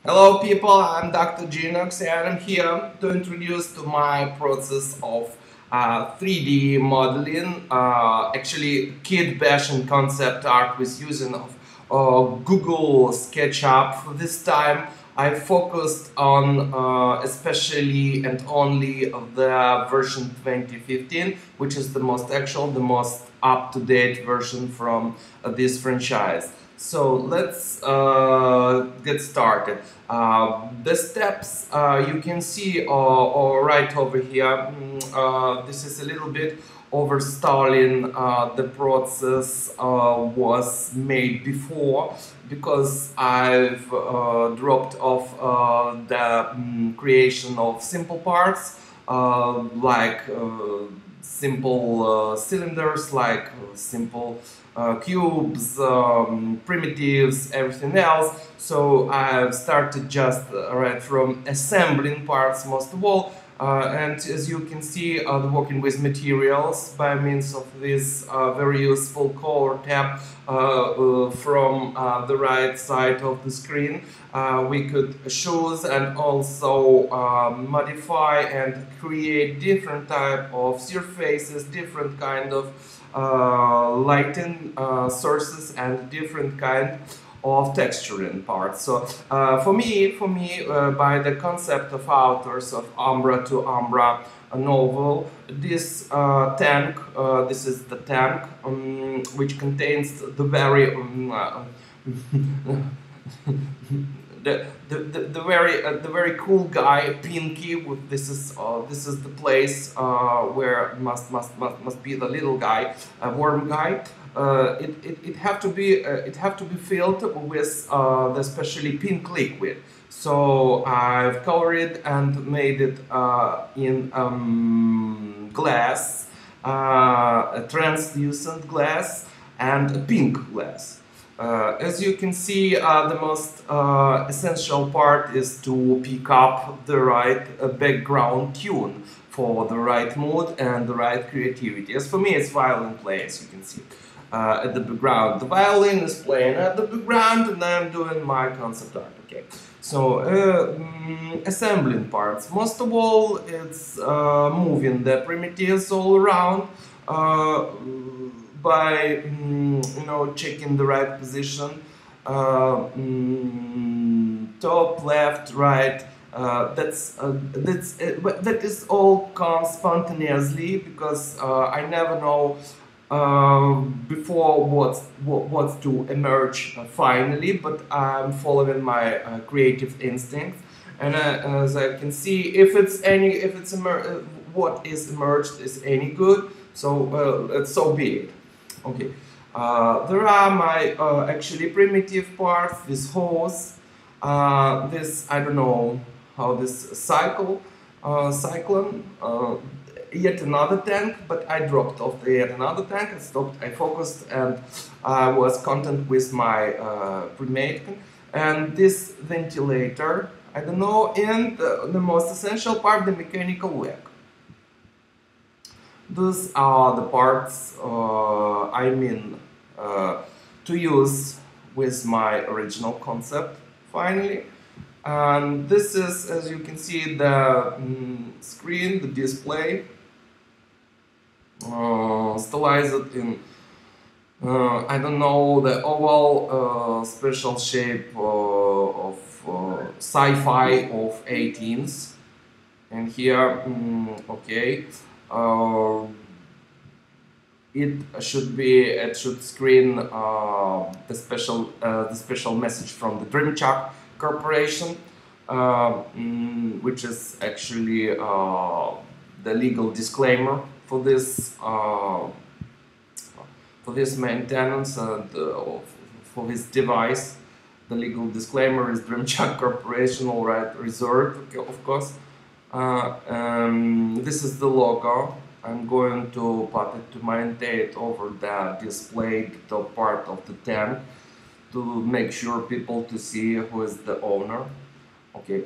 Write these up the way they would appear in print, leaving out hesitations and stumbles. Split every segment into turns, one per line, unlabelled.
Hello people, I'm Dr.Genuks and I'm here to introduce to my process of 3D modeling, actually kitbashing concept art with using of Google SketchUp. For this time I focused on especially and only of the version 2015, which is the most actual, the most up-to-date version from this franchise. So let's get started. The steps you can see are right over here. This is a little bit overstalling the process was made before because I've dropped off the creation of simple parts like simple cylinders, like simple cubes, primitives, everything else. So I've started just right from assembling parts most of all. And as you can see, working with materials by means of this very useful color tab from the right side of the screen. We could choose and also modify and create different type of surfaces, different kind of lighting sources and different kind of texturing parts. So for me, by the concept of authors of Umbra to Umbra novel, this this is the tank, which contains the very the very cool guy Pinky. With this is the place where must be the little guy, worm guy. It have to be filled with the specially pink liquid. So I've colored it and made it in glass, a translucent glass and a pink glass. As you can see, the most essential part is to pick up the right background tune for the right mood and the right creativity. As for me, it's violin play, as you can see at the background. The violin is playing at the background, and I'm doing my concept art. Okay, so assembling parts. Most of all, it's moving the primitives all around. By checking the right position, top, left, right. That is all comes spontaneously because I never know before what's to emerge finally, but I'm following my creative instincts. And as I can see, if it's what is emerged is any good, so so be it. Okay, there are my actually primitive parts. This hose, this I don't know how this cyclone. Yet another tank, but I dropped off the yet another tank. I stopped. I focused and I was content with my pre-made. And this ventilator, I don't know, and the most essential part, the mechanical leg. These are the parts to use with my original concept finally. And this is, as you can see, the screen, the display, stylized in I don't know, the oval special shape of sci-fi of 18s. And here, okay, uh, it should screen the special message from the Dremchak Corporation, which is actually the legal disclaimer for this maintenance and for this device. The legal disclaimer is Dremchak Corporation, all right, reserved, of course. This is the logo. I'm going to put it to maintain it over the displayed top part of the tank to make sure people to see who is the owner. Okay,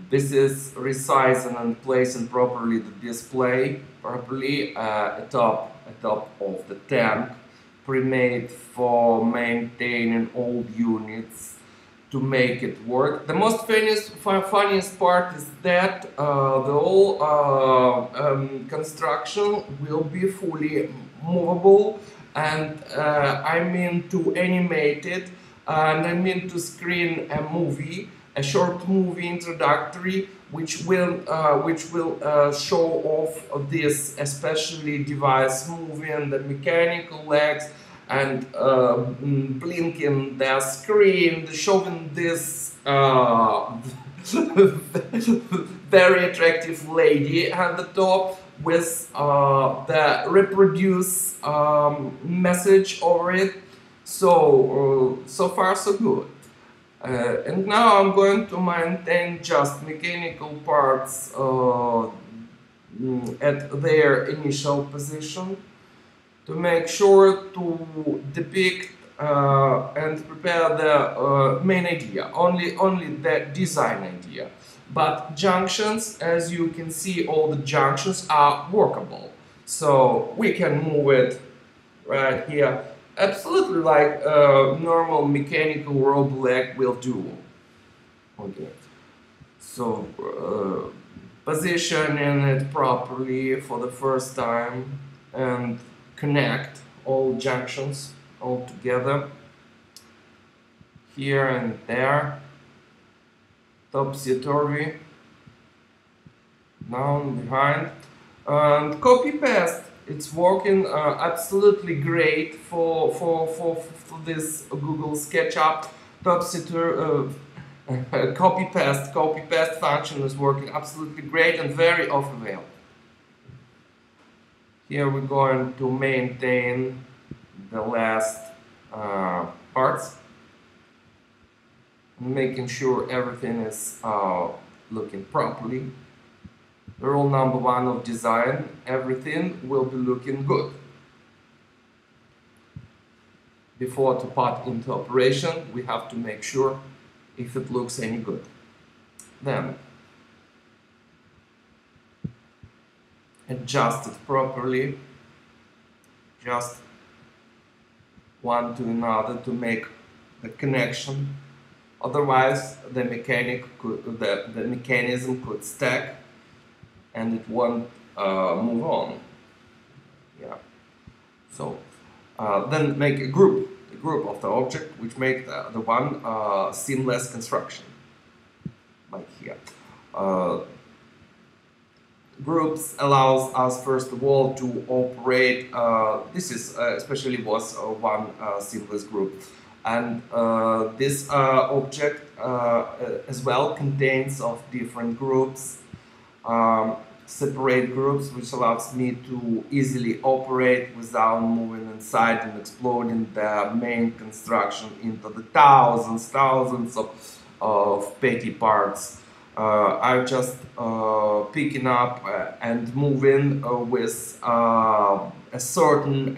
this is resizing and placing properly the display properly atop of the tank, pre-made for maintaining old units to make it work. The most funniest part is that the whole construction will be fully movable, and I mean to animate it, and I mean to screen a movie, a short movie introductory, which will show off this especially device moving the mechanical legs and blinking the screen, showing this very attractive lady at the top with the reproduce message over it. So so far so good. And now I'm going to maintain just mechanical parts at their initial position, to make sure to depict and prepare the main idea, only the design idea. But junctions, as you can see, all the junctions are workable. So we can move it right here, absolutely like a normal mechanical rope leg will do. Okay, so positioning it properly for the first time and connect all junctions all together, here and there, topsy-turvy, down, behind, and copy paste. It's working absolutely great for this Google SketchUp copy paste function is working absolutely great and very of avail. Here we're going to maintain the last parts, making sure everything is looking properly. The rule number one of design: everything will be looking good. Before to put into operation, we have to make sure if it looks any good. Then adjust it properly, just one to another to make the connection. Otherwise, the mechanism could stack and it won't move on. Yeah. So then make a group of the object, which make the one seamless construction, like here. Groups allows us first of all to operate. This is especially was one seamless group, and this object as well contains of different groups, separate groups, which allows me to easily operate without moving inside and exploding the main construction into the thousands of petty parts. I'm just picking up and moving with a certain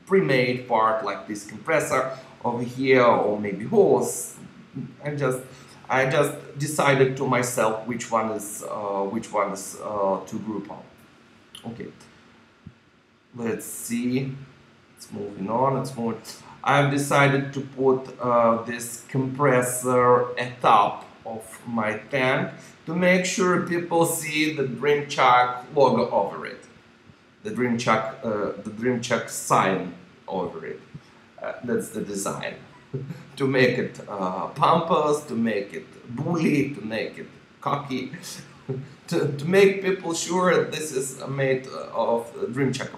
pre-made part, like this compressor over here, or maybe hose. I just decided to myself which one is to group up. Okay, let's see. It's moving on. It's moving. I've decided to put this compressor atop of my tank to make sure people see the Dremchak logo over it, the Dremchak sign over it. That's the design. To make it pompous, to make it bully, to make it cocky, to make people sure this is made of Dremchak.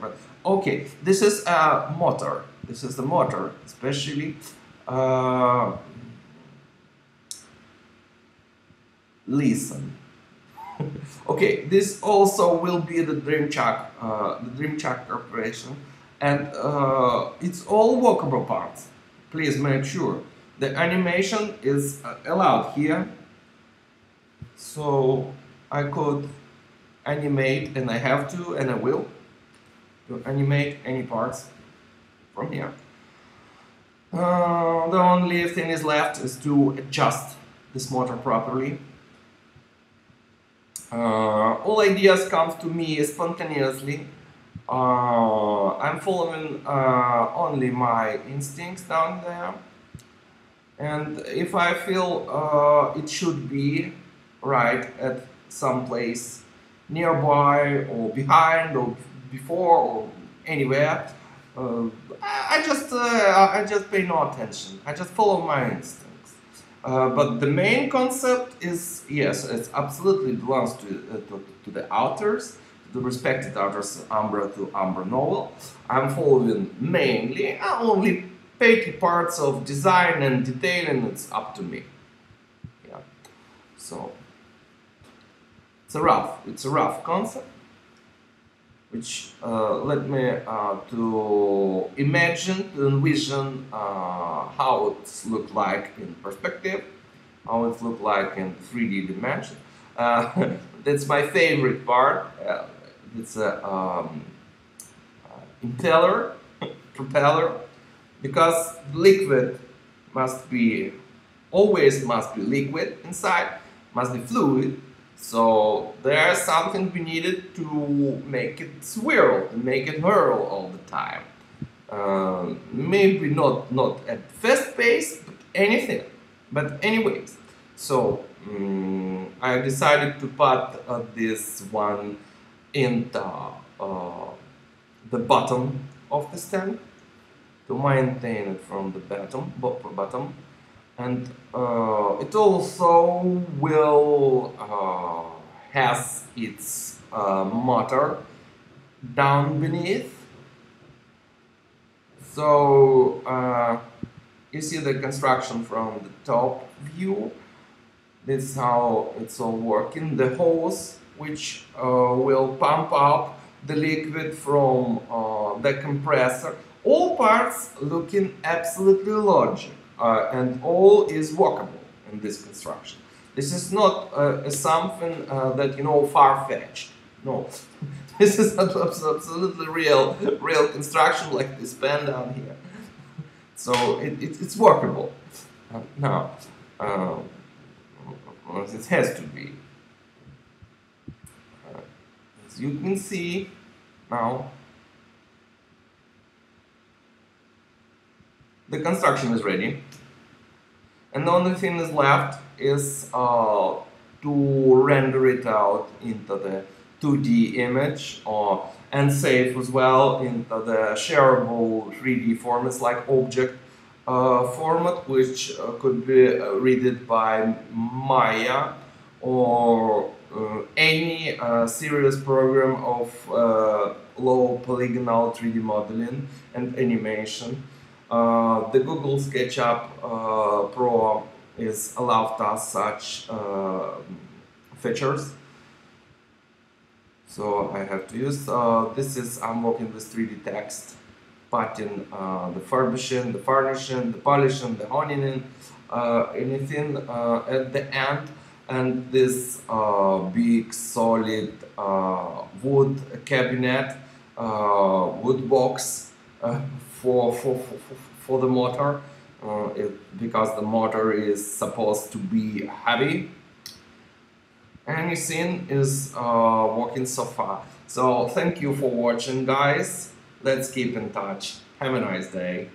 Okay, this is a motor. This is the motor, especially listen. Okay, this also will be the Dremchak Corporation, and it's all workable parts. Please make sure the animation is allowed here, so I could animate, and I have to, and I will, to animate any parts from here. The only thing is left is to adjust this motor properly. All ideas come to me spontaneously. I'm following only my instincts down there. and if I feel it should be right at some place nearby or behind or before or anywhere, uh, I just pay no attention. I just follow my instincts. But the main concept is, yes, it absolutely belongs to the authors, to the respected authors, Umbra to Umbra novel. I'm following mainly only petty parts of design and detailing. It's up to me. Yeah. So it's a rough concept, which led me to imagine, to envision how it looked like in perspective, how it looked like in 3D dimension. That's my favorite part. It's a impeller, propeller, because liquid must be always must be liquid inside, must be fluid. So there's something we needed to make it swirl, to make it whirl all the time. Maybe not at fast pace, but anything. But anyways, so I decided to put this one in the bottom of the stand to maintain it from the bottom, and it also will has its motor down beneath. So you see the construction from the top view. This is how it's all working. The hose which will pump up the liquid from the compressor. All parts looking absolutely logic, and all is workable in this construction. This is not something that, you know, far-fetched. No, this is absolutely real construction, like this pen down here. So it's workable. Now, it has to be. As you can see now, the construction is ready, and the only thing is left is to render it out into the 2D image, and save as well into the shareable 3D formats like object format, which could be read by Maya or any serious program of low polygonal 3D modeling and animation. The Google SketchUp Pro is allowed us such features. So I have to use I'm working with 3D text, putting the furbishing, the varnishing, the polishing, the honing, anything at the end, and this big solid wood cabinet, wood box for the motor, because the motor is supposed to be heavy. Anything is working so far. So thank you for watching, guys. Let's keep in touch. Have a nice day.